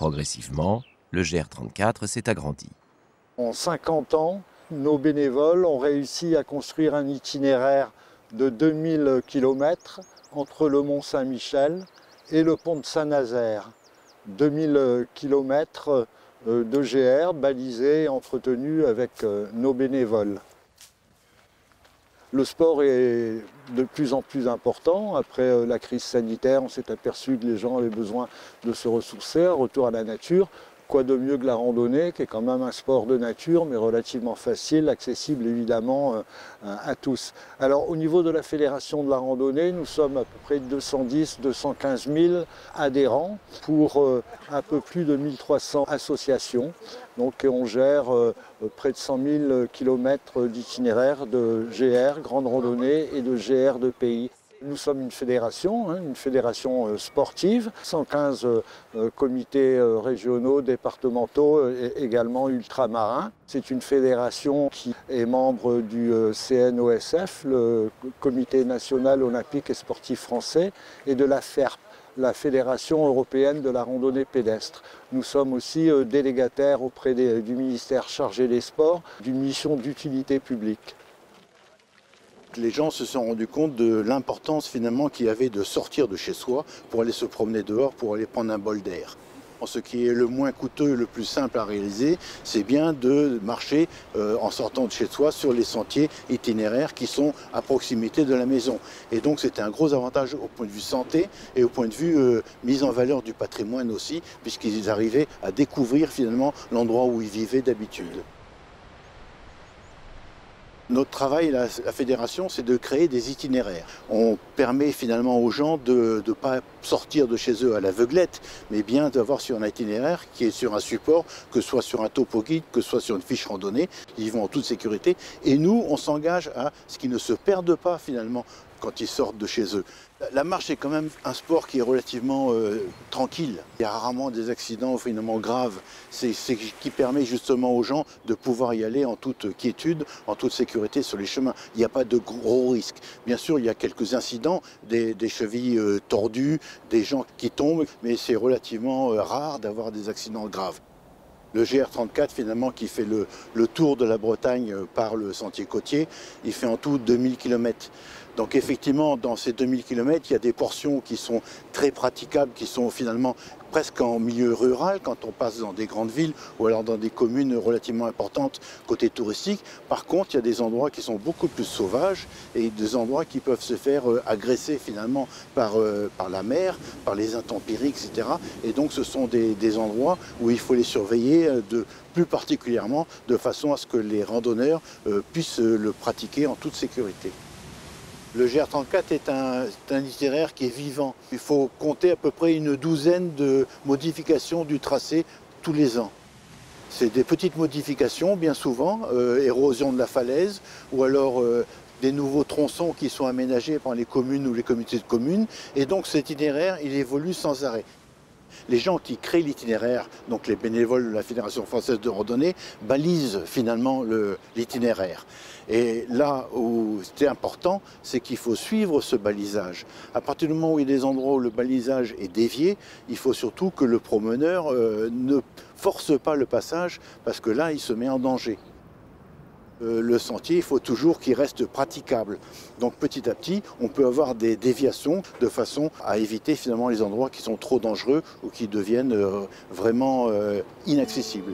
Progressivement, le GR34 s'est agrandi. En 50 ans, nos bénévoles ont réussi à construire un itinéraire de 2000 km entre le Mont Saint-Michel et le pont de Saint-Nazaire. 2000 km de GR balisés et entretenus avec nos bénévoles. Le sport est de plus en plus important. Après la crise sanitaire, on s'est aperçu que les gens avaient besoin de se ressourcer, un retour à la nature. Quoi de mieux que la randonnée, qui est quand même un sport de nature, mais relativement facile, accessible évidemment à tous. Alors au niveau de la Fédération de la randonnée, nous sommes à peu près 210-215 000 adhérents pour un peu plus de 1300 associations. Donc on gère près de 100 000 km d'itinéraires de GR, grande randonnée, et de GR de pays. Nous sommes une fédération sportive, 115 comités régionaux, départementaux et également ultramarins. C'est une fédération qui est membre du CNOSF, le Comité national olympique et sportif français, et de la FERP, la Fédération européenne de la randonnée pédestre. Nous sommes aussi délégataires auprès du ministère chargé des sports d'une mission d'utilité publique. Les gens se sont rendus compte de l'importance finalement qu'il y avait de sortir de chez soi pour aller se promener dehors, pour aller prendre un bol d'air. Ce qui est le moins coûteux, le plus simple à réaliser, c'est bien de marcher en sortant de chez soi sur les sentiers itinéraires qui sont à proximité de la maison. Et donc c'est un gros avantage au point de vue santé et au point de vue mise en valeur du patrimoine aussi, puisqu'ils arrivaient à découvrir finalement l'endroit où ils vivaient d'habitude. Notre travail, la fédération, c'est de créer des itinéraires. On permet finalement aux gens de ne pas sortir de chez eux à l'aveuglette, mais bien d'avoir sur un itinéraire qui est sur un support, que ce soit sur un topo guide, que ce soit sur une fiche randonnée, ils vont en toute sécurité. Et nous, on s'engage à ce qu'ils ne se perdent pas finalement quand ils sortent de chez eux. La marche est quand même un sport qui est relativement tranquille. Il y a rarement des accidents finalement graves. C'est ce qui permet justement aux gens de pouvoir y aller en toute quiétude, en toute sécurité sur les chemins. Il n'y a pas de gros risques. Bien sûr, il y a quelques incidents, des chevilles tordues, des gens qui tombent, mais c'est relativement rare d'avoir des accidents graves. Le GR34, finalement, qui fait le tour de la Bretagne par le sentier côtier, il fait en tout 2000 km. Donc effectivement, dans ces 2000 km, il y a des portions qui sont très praticables, qui sont finalement presque en milieu rural, quand on passe dans des grandes villes ou alors dans des communes relativement importantes côté touristique. Par contre, il y a des endroits qui sont beaucoup plus sauvages et des endroits qui peuvent se faire agresser finalement par la mer, par les intempéries, etc. Et donc ce sont des endroits où il faut les surveiller plus particulièrement de façon à ce que les randonneurs puissent le pratiquer en toute sécurité. Le GR34 est un itinéraire qui est vivant. Il faut compter à peu près une douzaine de modifications du tracé tous les ans. C'est des petites modifications, bien souvent, érosion de la falaise, ou alors des nouveaux tronçons qui sont aménagés par les communes ou les comités de communes. Et donc cet itinéraire, il évolue sans arrêt. Les gens qui créent l'itinéraire, donc les bénévoles de la Fédération française de randonnée, balisent finalement l'itinéraire. Et là où c'est important, c'est qu'il faut suivre ce balisage. À partir du moment où il y a des endroits où le balisage est dévié, il faut surtout que le promeneur ne force pas le passage, parce que là, il se met en danger. Le sentier, il faut toujours qu'il reste praticable. Donc petit à petit, on peut avoir des déviations de façon à éviter finalement les endroits qui sont trop dangereux ou qui deviennent vraiment inaccessibles.